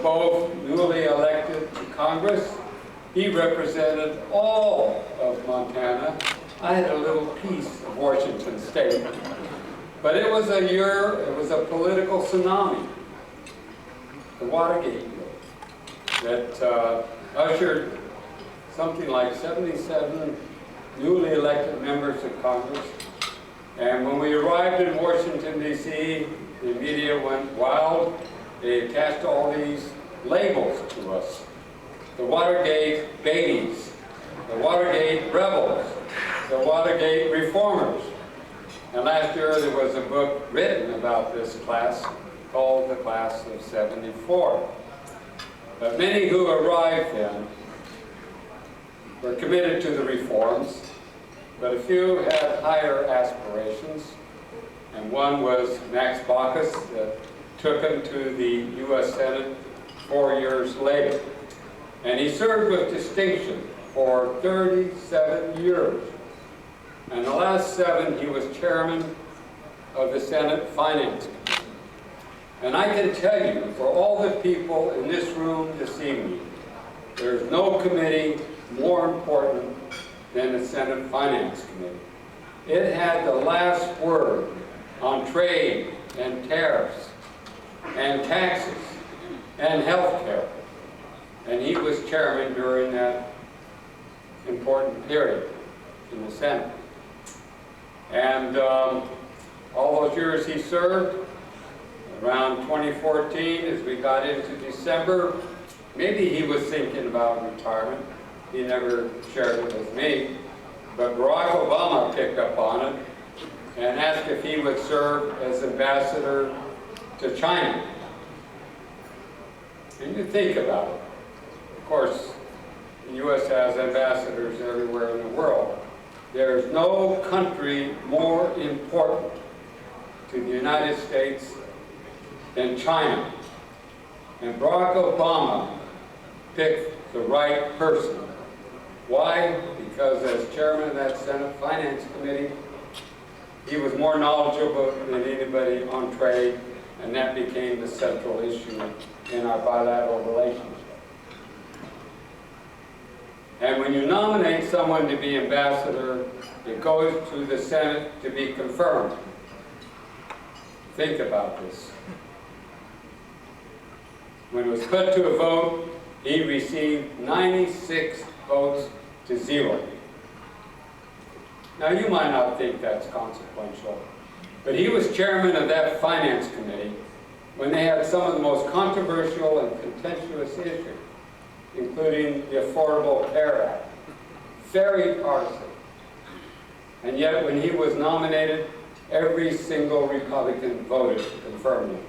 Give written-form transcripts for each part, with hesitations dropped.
both newly elected to Congress. He represented all of Montana. I had a little piece of Washington State. But it was a political tsunami, the Watergate bill, that ushered something like 77 newly elected members of Congress. And when we arrived in Washington, D.C., the media went wild. They attached all these labels to us. The Watergate babies, the Watergate rebels, the Watergate reformers. And last year there was a book written about this class called the Class of '74. But many who arrived then were committed to the reforms, but a few had higher aspirations. And one was Max Baucus, that took him to the U.S. Senate 4 years later. And he served with distinction for 37 years. And the last 7, he was chairman of the Senate Finance Committee. And I can tell you, for all the people in this room this evening, there's no committee more important than the Senate Finance Committee. It had the last word on trade and tariffs and taxes and health care. And he was chairman during that important period in the Senate. And all those years he served, around 2014, as we got into December, maybe he was thinking about retirement. He never shared it with me. But Barack Obama picked up on it and asked if he would serve as ambassador to China. And you think about it. Of course, the U.S. has ambassadors everywhere in the world. There's no country more important to the United States than China. And Barack Obama picked the right person. Why? Because as chairman of that Senate Finance Committee, he was more knowledgeable than anybody on trade, and that became the central issue in our bilateral relationship. And when you nominate someone to be ambassador, it goes to the Senate to be confirmed. Think about this. When it was put to a vote, he received 96 votes to 0. Now, you might not think that's consequential, but he was chairman of that Finance Committee when they had some of the most controversial and contentious issues, including the Affordable Care Act. Very partisan. And yet, when he was nominated, every single Republican voted to confirm him.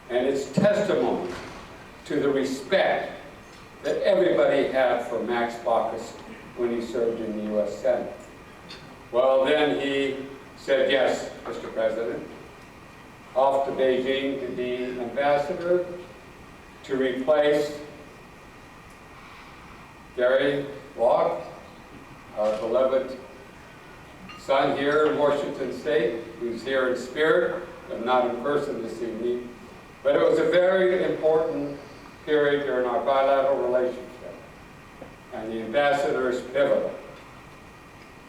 And it's testimony to the respect that everybody had for Max Baucus when he served in the U.S. Senate. Well, then he said, yes, Mr. President, off to Beijing to be ambassador to replace Gary Locke, our beloved son here in Washington State, who's here in spirit, but not in person this evening. But it was a very important period during our bilateral relationship, and the ambassador is pivotal.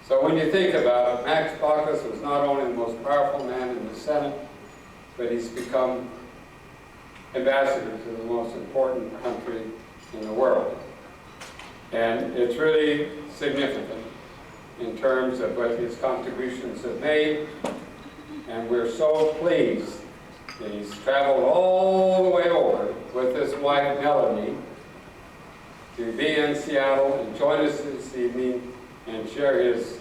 So when you think about it, Max Baucus was not only the most powerful man in the Senate, but he's become ambassador to the most important country in the world. And it's really significant in terms of what his contributions have made, and we're so pleased that he's traveled all the way over with his wife Melanie to be in Seattle and join us this evening and share his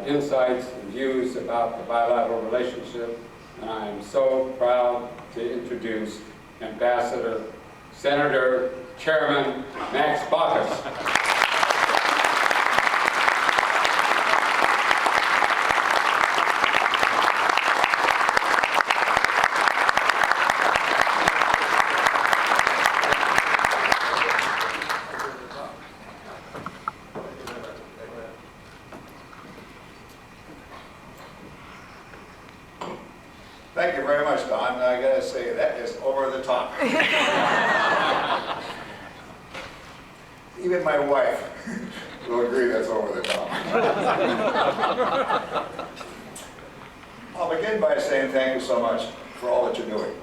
insights and views about the bilateral relationship. And I am so proud to introduce Ambassador, Senator, Chairman Max Baucus. Thank you very much, Don. I got to say, say that is over the top. Even my wife will agree that's over the top. I'll begin by saying thank you so much for all that you're doing.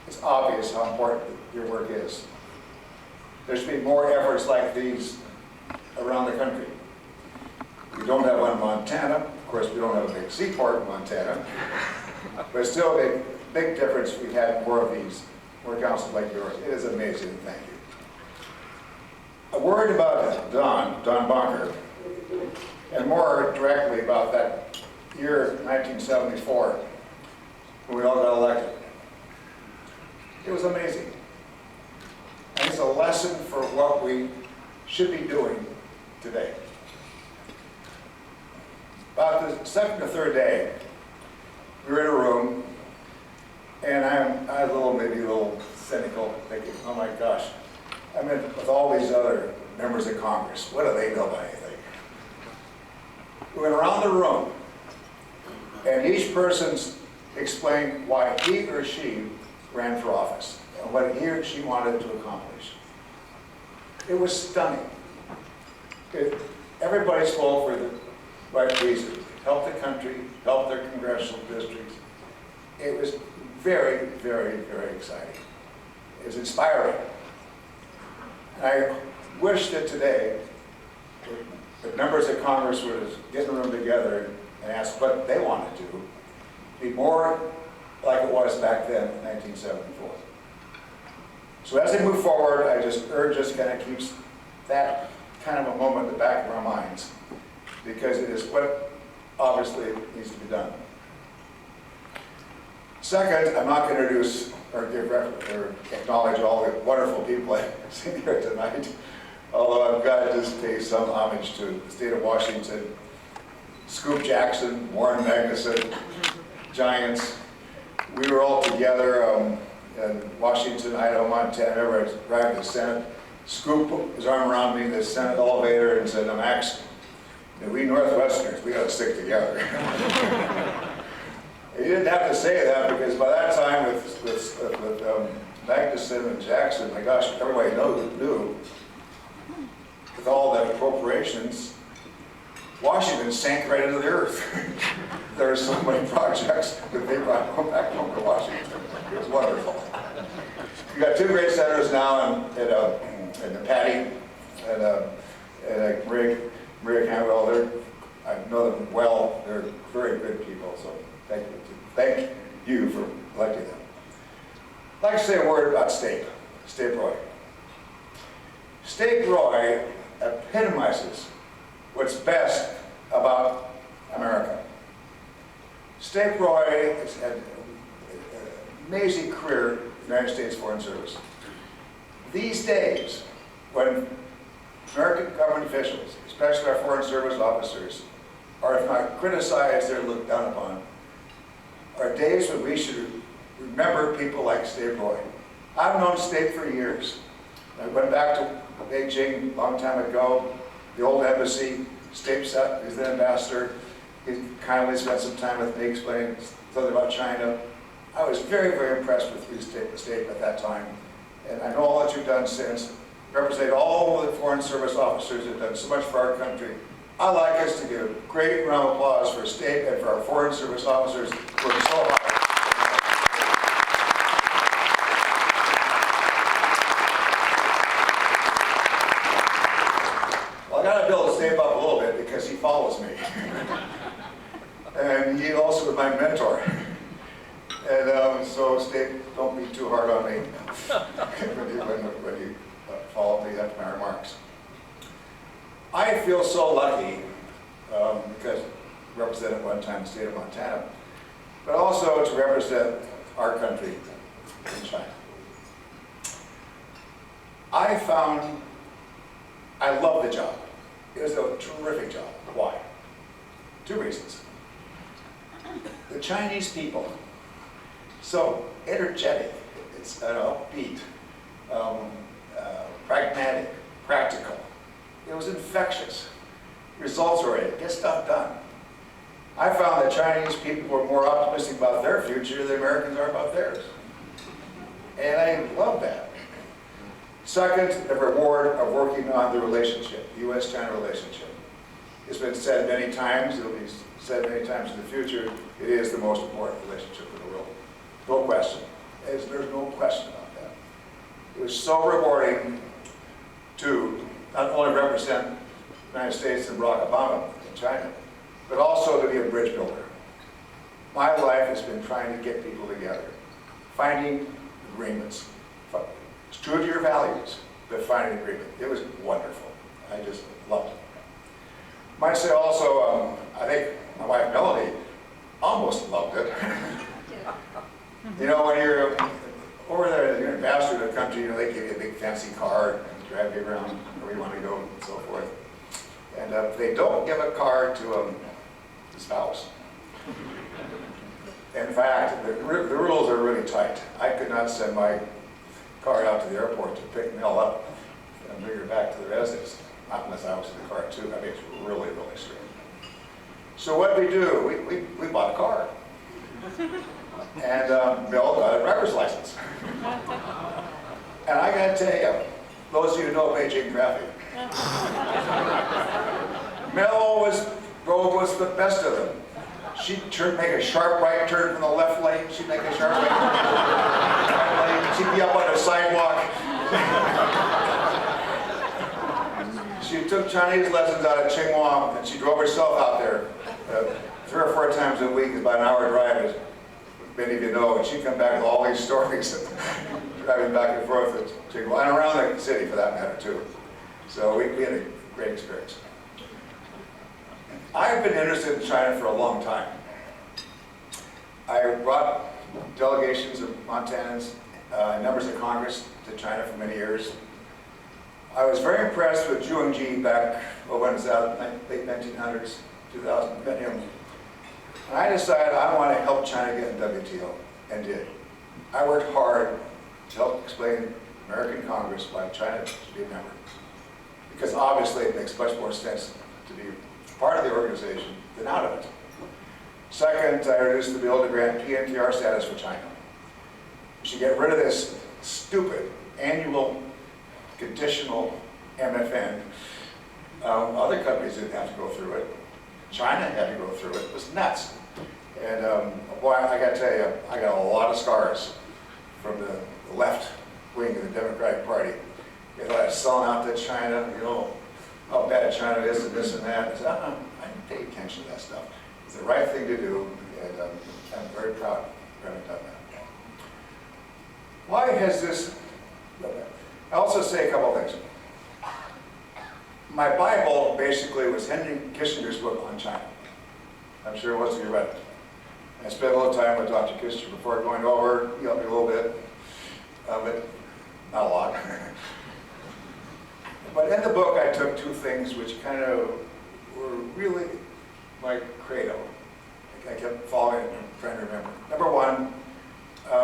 It's obvious how important your work is. There should be more efforts like these around the country. We don't have one in Montana. Of course, we don't have a big seaport in Montana. But still a big difference if we had more of these, more councils like yours. It is amazing. Thank you. A word about Don Bonker, and more directly about that year 1974, when we all got elected. It was amazing. And it's a lesson for what we should be doing today. About the second or third day, we were in a room, and I was maybe a little cynical, thinking, oh my gosh, I'm in with all these other members of Congress. What do they know about anything? We went around the room, and each person explained why he or she ran for office and what he or she wanted to accomplish. It was stunning. Everybody spoke for the right reasons. Help the country, help their congressional districts. It was very, very, very exciting. It was inspiring. And I wish that today, the members of Congress would get in the room together and ask what they want to do, be more like it was back then in 1974. So as they move forward, I just urge us kind of keeps that kind of a moment in the back of our minds, because it is what obviously needs to be done. Second, I'm not going to introduce or acknowledge all the wonderful people I've seen here tonight, although I've got to just pay some homage to the state of Washington, Scoop Jackson, Warren Magnuson, Giants. We were all together in Washington, Idaho, Montana. I arrived at the Senate. Scoop put his arm around me in the Senate elevator and said, Max, we Northwesterners, we got to stick together. He didn't have to say that, because by that time with Magnuson and Jackson, my gosh, everybody knew with all the appropriations, Washington sank right into the earth. There are so many projects that they brought back home to Washington. It was wonderful. We've got two great senators now, and Patty and Maria Campbell. I know them well. They're very good people. So thank you for electing them. I'd like to say a word about State Roy. State Roy epitomizes what's best about America. State Roy has had an amazing career in the United States Foreign Service. These days, when American government officials, especially our Foreign Service officers, are if not criticized, they're looked down upon, are days when we should remember people like State Roy. I've known State for years. I went back to Beijing a long time ago, the old embassy. State is the ambassador. He kindly spent some time with me explaining something about China. I was very, very impressed with you, State at that time. And I know all that you've done since. Represent all the Foreign Service officers that have done so much for our country. I'd like us to give a great round of applause for State and for our Foreign Service officers who work so hard. Well, I got to build State up a little bit because he follows me. And he also was my mentor. And so State, don't be too hard on me when you follow me after my remarks. I feel so lucky because I represented at one time the state of Montana, but also to represent our country in China. I love the job. It was a terrific job. Why? Two reasons. The Chinese people, so energetic, it's upbeat, pragmatic, practical. It was infectious, results oriented, get stuff done. I found that Chinese people were more optimistic about their future than the Americans are about theirs. And I love that. Second, the reward of working on the relationship, the U.S.-China relationship. It's been said many times, it'll be said many times in the future, it is the most important relationship in the world. No question. There's no question about that. It was so rewarding to not only represent the United States and Barack Obama in China, but also to be a bridge builder. My life has been trying to get people together, finding agreements. It's true to your values, but finding agreement. It was wonderful. I just loved it. Might say also, I think my wife Melody almost loved it. You know, when you're over there, you're an ambassador to the country, you know, they give you a big fancy car and drive you around where you want to go and so forth. And they don't give a car to the spouse. In fact, the rules are really tight. I could not send my car out to the airport to pick Mel up and bring her back to the residence, not unless I was in the car too. I mean, it's really, really strict. So what did we do? We bought a car. And Bill got a driver's license. And I got to tell you, those of you who know Beijing traffic, Mel was the best of them. She'd make a sharp right turn from the left lane. She'd make a sharp right lane. She'd be up on the sidewalk. She took Chinese lessons out of Tsinghua, and she drove herself out there 3 or 4 times a week. It's about an hour drive, as many of you know. And she'd come back with all these stories, driving back and forth to Tsinghua, and around the city for that matter too. So we had a great experience. I've been interested in China for a long time. I brought delegations of Montanans, members of Congress to China for many years. I was very impressed with Zhu Ji back, when it was out, late 1900s, 2000, met him. And I decided I want to help China get in WTO, and did. I worked hard to help explain to American Congress why China should be a member. Because obviously it makes much more sense to be part of the organization than out of it. Second, I introduced the bill to grant PNTR status for China. We should get rid of this stupid annual conditional MFN. Other countries didn't have to go through it. China had to go through it. It was nuts. And boy, I got to tell you, I got a lot of scars from the left wing of the Democratic Party. They thought I was selling out to China, you know, how bad China is and this and that. I said, I didn't pay attention to that stuff. It's the right thing to do, and I'm very proud of having done that. Why has this, I'll also say a couple of things. My Bible basically was Henry Kissinger's book on China. I'm sure most of you read it. I spent a little time with Dr. Kissinger before going over. He helped me a little bit, but not a lot. But in the book, I took 2 things which kind of were really my credo. I kept following it and trying to remember. Number 1,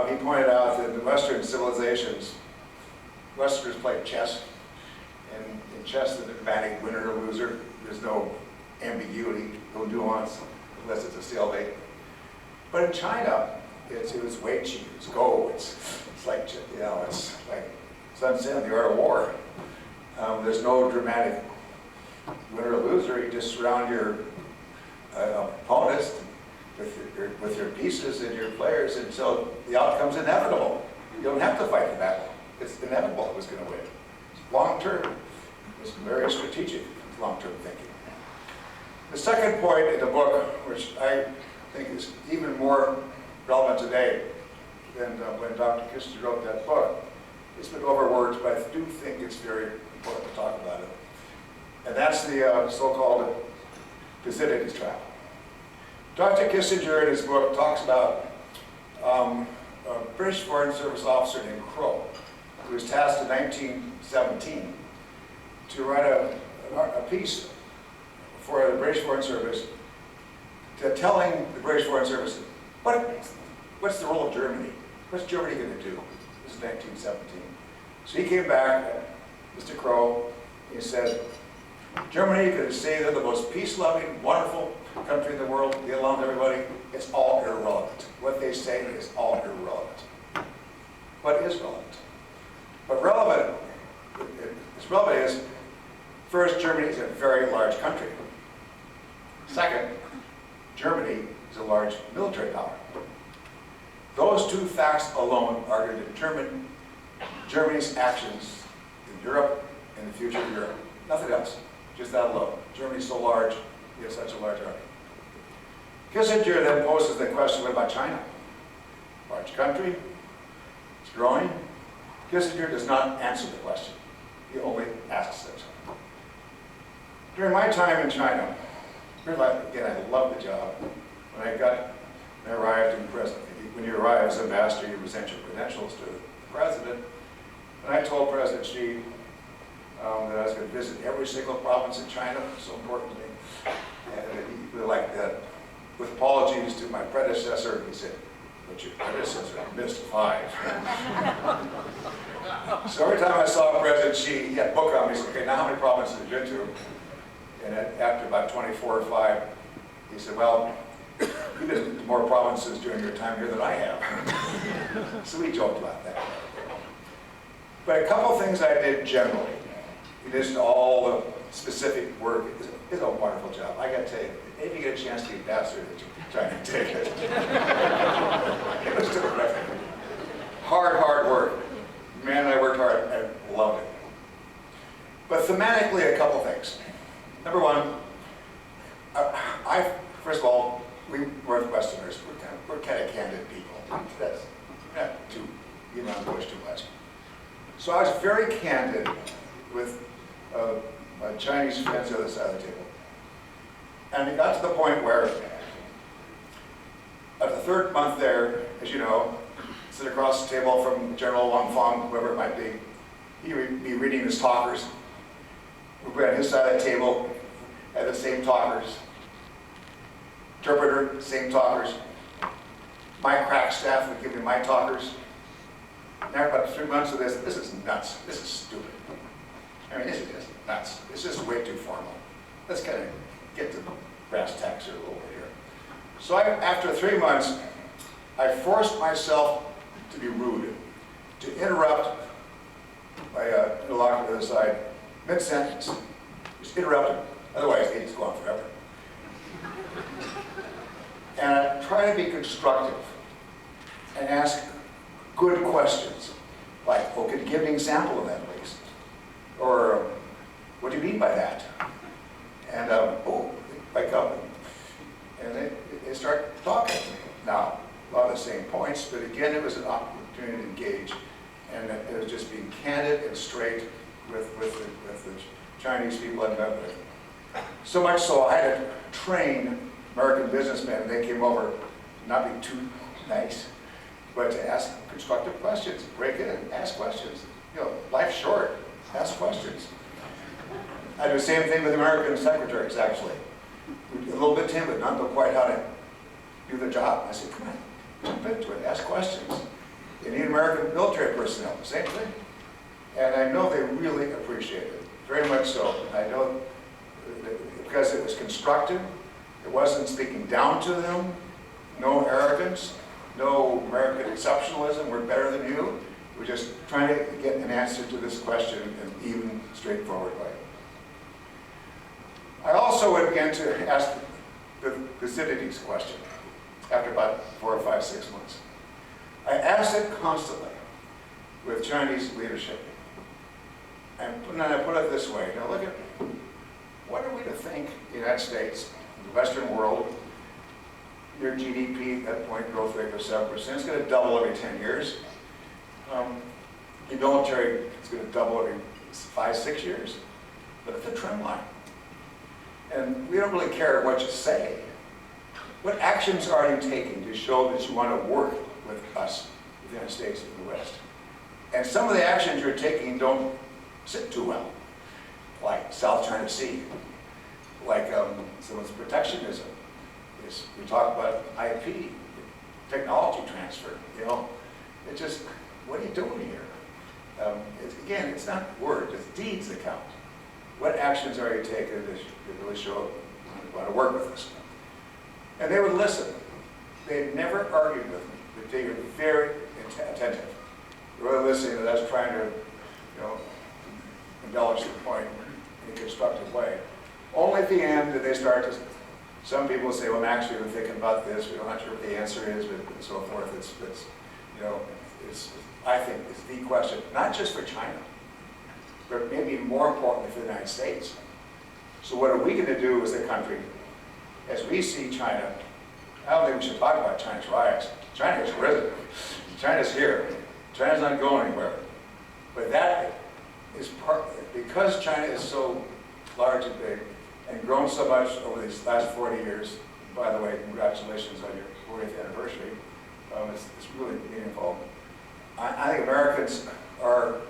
he pointed out that in Western civilizations, Westerners play chess. And in chess, the dramatic winner or loser, there's no ambiguity, no nuance, unless it's a stalemate. But in China, it was wei qi, it's go. It's like, you know, it's like Sun Tzu, the art of war. There's no dramatic winner or loser. You just surround your opponents with your pieces and your players until the outcome's inevitable. You don't have to fight the battle. It's inevitable who's going to win. It's long-term. It's very strategic, long-term thinking. The second point in the book, which I think is even more relevant today than when Dr. Kissinger wrote that book, it's been overworked, but I do think it's very important to talk about it. And that's the so-called Thucydides trap. Dr. Kissinger in his book talks about a British Foreign Service officer named Crowe, who was tasked in 1917 to write a piece for the British Foreign Service telling the British Foreign Service, what's the role of Germany? What's Germany going to do? This is 1917. So he came back, Mr. Crowe, he said, Germany could say they're the most peace-loving, wonderful country in the world, get along with everybody. It's all irrelevant. What they say is all irrelevant. What is relevant? What relevant is, first, Germany is a very large country. Second, Germany is a large military power. Those two facts alone are going to determine Germany's actions in Europe and the future of Europe. Nothing else, just that alone. Germany's so large, we have such a large army. Kissinger then poses the question, what about China? Large country, it's growing. Kissinger does not answer the question. He only asks it. During my time in China, again, I loved the job. When I arrived in President, when you arrive as ambassador, you present your credentials to the president. And I told President Xi that I was going to visit every single province in China. It was so important to me. And he really liked that. With apologies to my predecessor, he said, but your predecessor missed 5. So every time I saw President Xi, he had a book on me. He said, okay, now how many provinces have you been to? And after about 24 or 5, he said, well, you did more provinces during your time here than I have. So we joked about that. But a couple things I did generally, in addition to all the specific work, is a wonderful job. I got to tell you, if you get a chance to be ambassador to China, take it. It was terrific. Hard work. Man, I worked hard. I loved it. But thematically, a couple things. Number one, first of all, we Northwesterners, we're kind of candid people. That's not too, push too much. So I was very candid with my Chinese friends on the other side of the table. And it got to the point where, at the third month there, as you know, sit across the table from General Wang Feng, whoever it might be, he would be reading his talkers. We'd be on his side of the table, had the same talkers. Interpreter, same talkers. My crack staff would give me my talkers. And after about 3 months of this is nuts. This is stupid. I mean, this is just nuts. It's just way too formal. Let's kind of get to the brass tacks here a little bit here. So after 3 months, I forced myself to be rude, to interrupt my interlocutor to the side mid-sentence. Just interrupt him. Otherwise, they just go on forever. And I try to be constructive and ask good questions, like, well, could you give me an example of that, please? Or, what do you mean by that? And, wake up. And they start talking to me. Now, a lot of the same points, but again, it was an opportunity to engage. And it was just being candid and straight with the Chinese people I met with. So much so, I had to train American businessmen, and they came over, not be too nice, but to ask constructive questions, break in, ask questions. Life's short, ask questions. I do the same thing with American secretaries, actually. A little bit timid, not know quite how to do the job. I said, come on, jump into it, ask questions. You need American military personnel, same thing. And I know they really appreciate it, very much so. I know because it was constructive, it wasn't speaking down to them, no arrogance, no American exceptionalism, we're better than you. We're just trying to get an answer to this question in an even, straightforward way. I also would begin to ask the Thucydides question after about 4 or 5, 6 months. I asked it constantly with Chinese leadership. And then I put it this way, look at, what are we to think the United States, the Western world, your GDP at that point, growth rate was 7%, it's going to double every 10 years. The military is going to double every 5, 6 years. Look at the trend line. And we don't really care what you say. What actions are you taking to show that you want to work with us, the United States and the West? And some of the actions you're taking don't sit too well, like South China Sea, like someone's protectionism. We talk about IP, technology transfer, It just, what are you doing here? Again, it's not words, it's deeds that count. what actions are you taking to really show you want to work with us? And they would listen. They never argued with me, but they were very attentive. They were really listening to us trying to, you know, embellish the point in a constructive way. Only at the end did they start to, some people say, well, actually, we're thinking about this, we're not sure what the answer is, but and so forth. It's you know, I think it's the question, not just for China, but maybe more importantly for the United States. So what are we going to do as a country, as we see China? I don't think we should talk about China's rise. China has risen. China's here. China's not going anywhere. But that is part, because China is so large and big and grown so much over these last 40 years, by the way, congratulations on your 40th anniversary. It's really meaningful. I think Americans are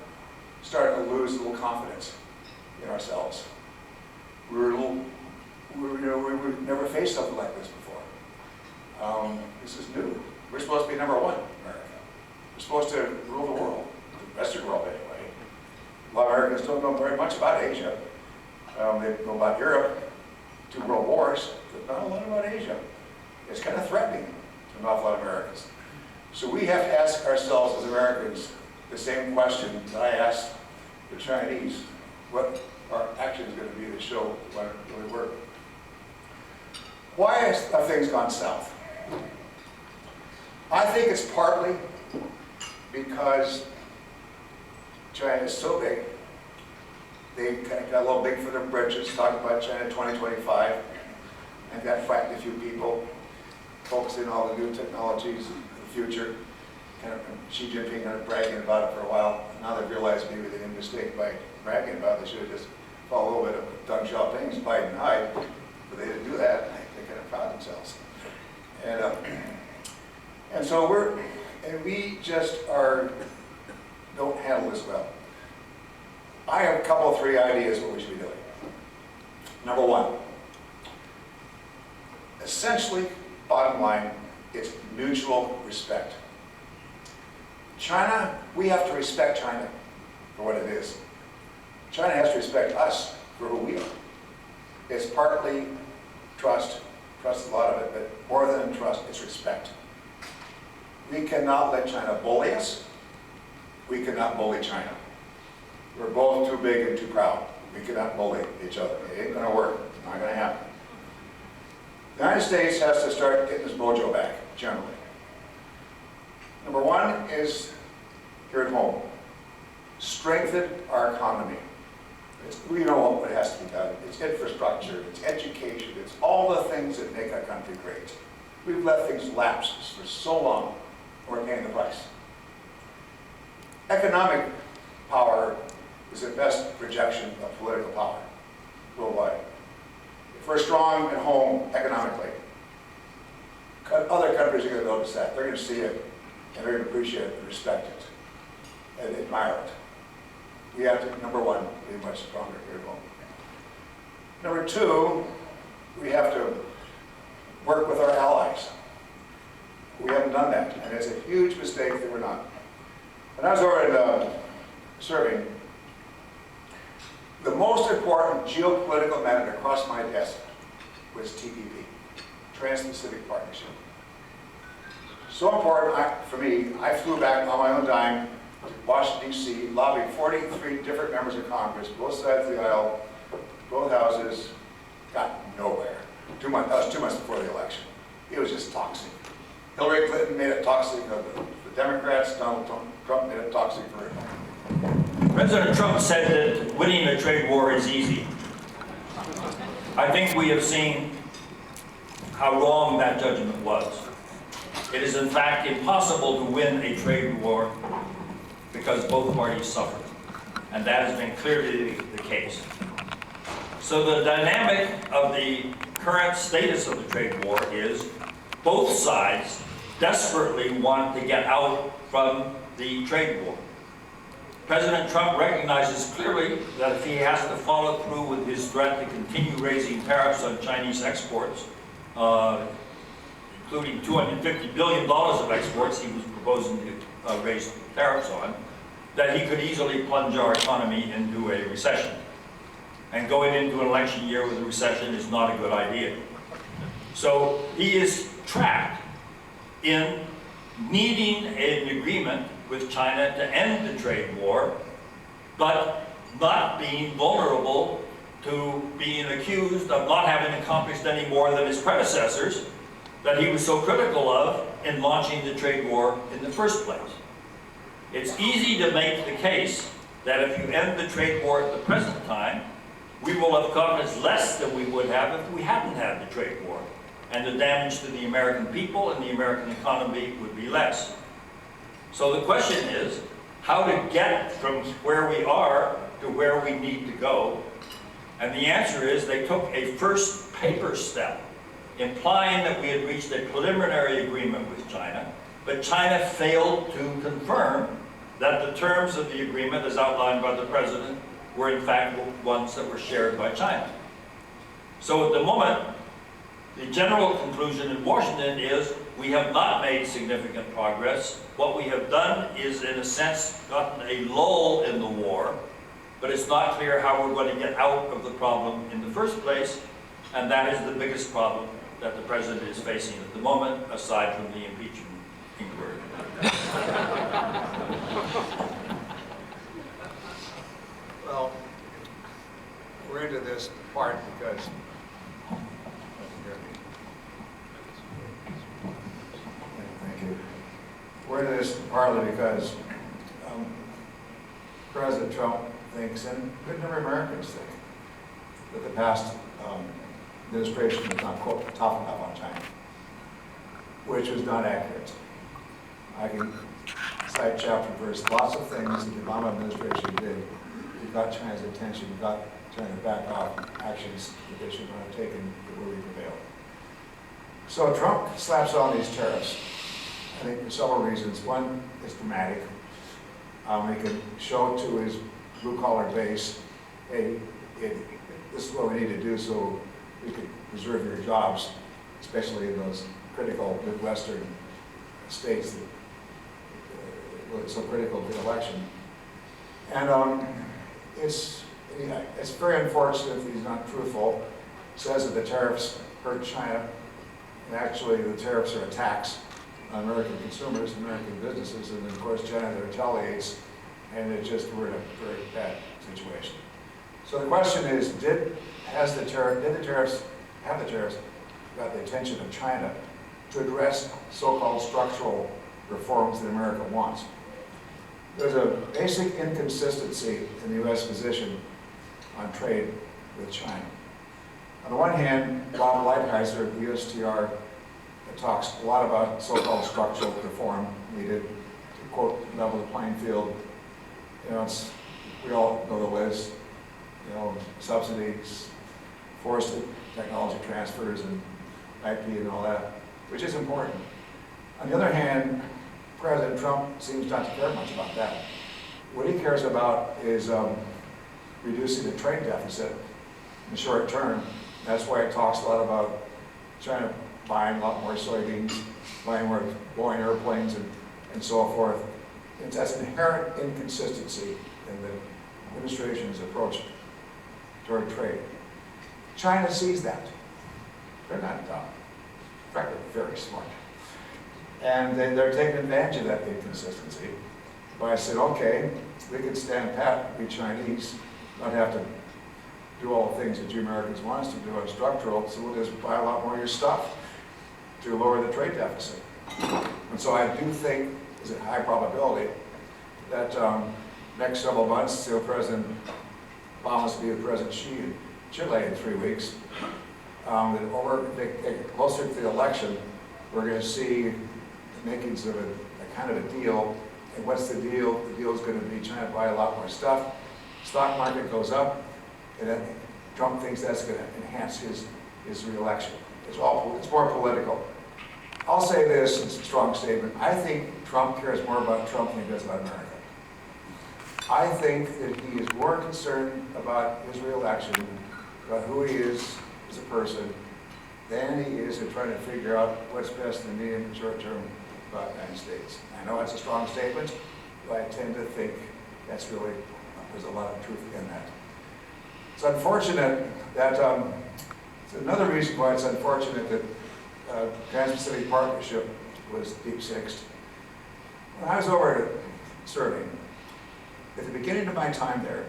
starting to lose a little confidence in ourselves. We've never faced something like this before. This is new. We're supposed to be number one, America. We're supposed to rule the world, the Western world anyway. A lot of Americans don't know very much about Asia. They know about Europe, 2 world wars, but not a lot about Asia. It's kind of threatening to an awful lot of Americans. So we have to ask ourselves as Americans the same question that I asked the Chinese. What our actions going to be to show what it really worked? Why have things gone south? I think it's partly because China is so big. They kind of got a little big for their britches, talking about China 2025, and that frightened a few people, focusing on all the new technologies in the future. Kind of Xi Jinping kind of bragging about it for a while. Now they've realized maybe they made a mistake by bragging about it. They should have just followed a little bit of Deng Xiaoping's Biden hide, but they didn't do that. They kind of proud themselves. And so we just don't handle this well. I have a couple, 3 ideas what we should be doing. Number 1, essentially, bottom line, it's mutual respect. China, we have to respect China for what it is. China has to respect us for who we are. It's partly trust a lot of it, but more than trust, it's respect. We cannot let China bully us. We cannot bully China. We're both too big and too proud. We cannot bully each other. It ain't gonna work. It's not gonna happen. The United States has to start getting its mojo back, generally. Number 1 is here at home. Strengthen our economy. We know what has to be done. It's infrastructure, it's education, it's all the things that make our country great. We've let things lapse for so long, we're paying the price. Economic power is the best projection of political power worldwide. If we're strong at home economically, other countries are going to notice that. They're going to see it, and they're going to appreciate it and respect it and admire it. We have to, number 1, be much stronger here at home. Number 2, we have to work with our allies. We haven't done that, and it's a huge mistake that we're not. When I was over in serving, the most important geopolitical matter that crossed my desk was TPP, Trans-Pacific Partnership. So important for me, I flew back on my own dime to Washington, D.C., lobbied 43 different members of Congress, both sides of the aisle, both houses, got nowhere. That was 2 months before the election. It was just toxic. Hillary Clinton made it toxic for the Democrats, Donald Trump made it toxic for everyone. President Trump said that winning a trade war is easy. I think we have seen how wrong that judgment was. It is in fact impossible to win a trade war because both parties suffer. And that has been clearly the case. So the dynamic of the current status of the trade war is both sides desperately want to get out from the trade war. President Trump recognizes clearly that if he has to follow through with his threat to continue raising tariffs on Chinese exports, including $250 billion of exports he was proposing to raise tariffs on, that he could easily plunge our economy into a recession. and going into an election year with a recession is not a good idea. So he is trapped in needing an agreement with China to end the trade war, but not being vulnerable to being accused of not having accomplished any more than his predecessors that he was so critical of in launching the trade war in the first place. It's easy to make the case that if you end the trade war at the present time, we will have accomplished less than we would have if we hadn't had the trade war. And the damage to the American people and the American economy would be less. So the question is, how to get from where we are to where we need to go. And the answer is they took a first paper step, implying that we had reached a preliminary agreement with China, but China failed to confirm that the terms of the agreement, as outlined by the President, were in fact ones that were shared by China. So at the moment, the general conclusion in Washington is we have not made significant progress. What we have done is, in a sense, gotten a lull in the war, but it's not clear how we're going to get out of the problem in the first place, and that is the biggest problem that the President is facing at the moment, aside from the impeachment inquiry. Well, we're into this part because thank you. We're into this partly because President Trump thinks, and a good number of Americans think, that the past administration was not, quote, tough enough on China, which was not accurate. I can cite chapter and verse, lots of things that the Obama administration did. We got China's attention, we got China to back off actions that they should not have taken that would prevail. So Trump slaps on these tariffs, I think for several reasons. One, it's dramatic. He can show to his blue-collar base, hey, this is what we need to do so we can preserve your jobs, especially in those critical Midwestern states that were so critical to the election. And it's very unfortunate that he's not truthful. Says that the tariffs hurt China, and actually the tariffs are a tax on American consumers, American businesses, and of course China retaliates, and we're in a very bad situation. So the question is, have the tariffs got the attention of China to address so-called structural reforms that America wants? There's a basic inconsistency in the U.S. position on trade with China. On the one hand, Bob Lighthizer at the USTR talks a lot about so-called structural reform needed to, quote, level the playing field. You know, we all know the list. You know, subsidies, forced technology transfers, and IP and all that, which is important. On the other hand, President Trump seems not to care much about that. What he cares about is reducing the trade deficit in the short term. That's why he talks a lot about China buying a lot more soybeans, buying more Boeing airplanes, and so forth. And that's an inherent inconsistency in the administration's approach toward trade. China sees that. They're not dumb. In fact, they're very smart. And they're taking advantage of that inconsistency by saying, okay, we can stand pat, be Chinese, not have to do all the things that you Americans want us to do on structural, so we'll just buy a lot more of your stuff to lower the trade deficit. And so I do think there's a high probability that next several months, President Obama's to be with President Xi in Chile in 3 weeks. Closer to the election, we're going to see the makings of a kind of a deal. And what's the deal? The deal is going to be China buy a lot more stuff. Stock market goes up, and then Trump thinks that's going to enhance his re-election. It's more political. I'll say this, it's a strong statement. I think Trump cares more about Trump than he does about America. I think that he is more concerned about his re-election, about who he is as a person, than he is in trying to figure out what's best in the medium and short term about the United States. I know it's a strong statement, but I tend to think there's a lot of truth in that. It's unfortunate that, it's another reason why it's unfortunate that Trans-Pacific Partnership was deep-sixed. When I was over serving, at the beginning of my time there,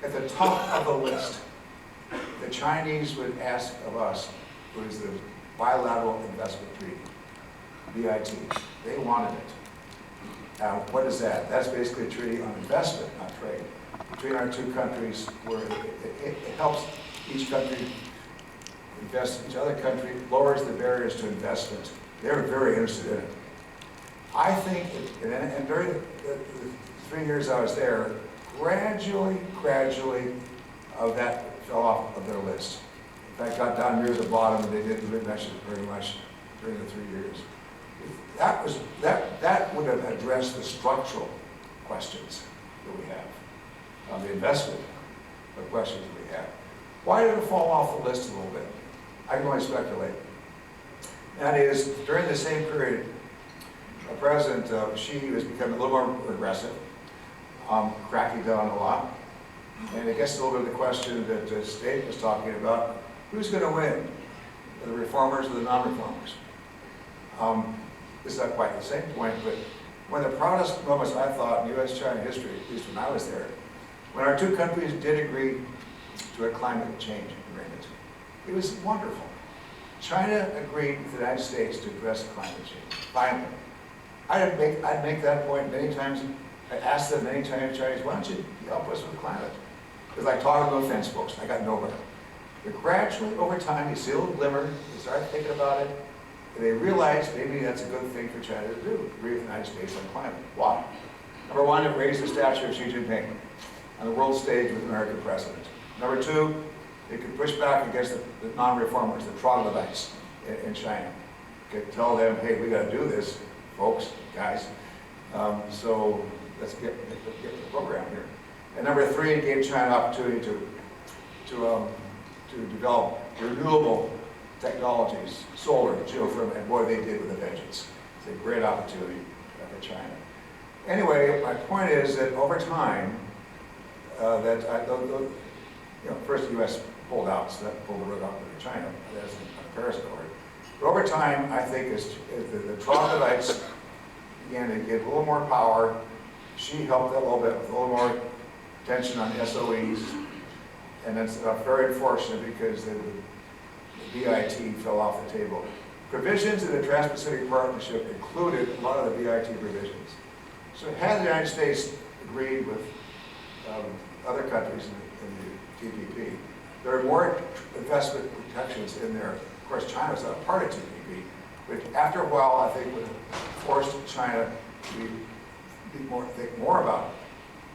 at the top of the list, the Chinese would ask of us was the Bilateral Investment Treaty, BIT. They wanted it. Now, what is that? That's basically a treaty on investment, not trade, between our two countries, where it helps each country invest in each other country, lowers the barriers to investment. They're very interested in it. I think, and during the 3 years I was there, gradually, that fell off of their list. In fact, got down near the bottom, and they didn't mention it very much during the 3 years. That would have addressed the structural questions that we have, the investment questions that we have. Why did it fall off the list a little bit? I can only speculate. That is, during the same period, President Xi was becoming a little more aggressive, cracking down a lot. And it gets a little bit of the question that the state was talking about, who's going to win? The reformers or the non-reformers? This is not quite the same point, but one of the proudest moments I thought in U.S.-China history, at least when I was there, when our two countries did agree to a climate change agreement. It was wonderful. China agreed with the United States to address climate change, finally. I'd make that point many times. I asked them many times, Chinese, why don't you help us with climate? Because I talked to the fence folks, I got nowhere. But gradually, over time, you see a little glimmer, they start thinking about it, and they realize maybe that's a good thing for China to do, agree with the United States on climate. Why? Number one, it raised the stature of Xi Jinping on the world stage with the American president. Number two, it could push back against the non-reformers, the troglodytes in China. It could tell them, hey, we got to do this, folks, guys. So let's get the program here. And number three, it gave China opportunity to develop renewable technologies, solar, geothermal, and boy, they did with a vengeance. It's a great opportunity for China. Anyway, my point is that over time, first the U.S. pulled out, so that pulled the rug out with China. That's a Paris Accord. But over time, I think as the troglodytes began to get a little more power, Xi helped a little bit with a little more attention on SOEs, and that's very unfortunate because the BIT fell off the table. Provisions in the Trans-Pacific Partnership included a lot of the BIT provisions. So had the United States agreed with other countries in the TPP, there are more investment protections in there. Of course, China was not a part of TPP, but after a while, I think would have forced China to think more about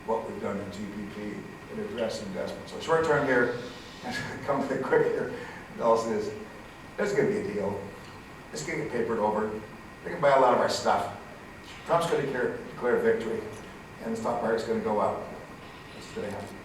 what we've done in TPP and address investment. So short term here, and come to the quick here, else is, there's going to be a deal. It's going to get papered over. They can buy a lot of our stuff. Trump's going to declare victory, and the stock market's going to go up. That's going to happen.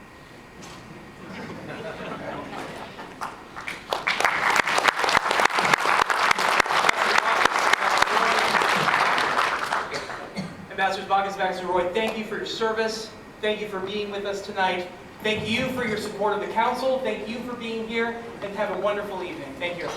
Ambassadors Bacchus, Ambassador Roy, thank you for your service. Thank you for being with us tonight. Thank you for your support of the council. Thank you for being here, and have a wonderful evening. Thank you.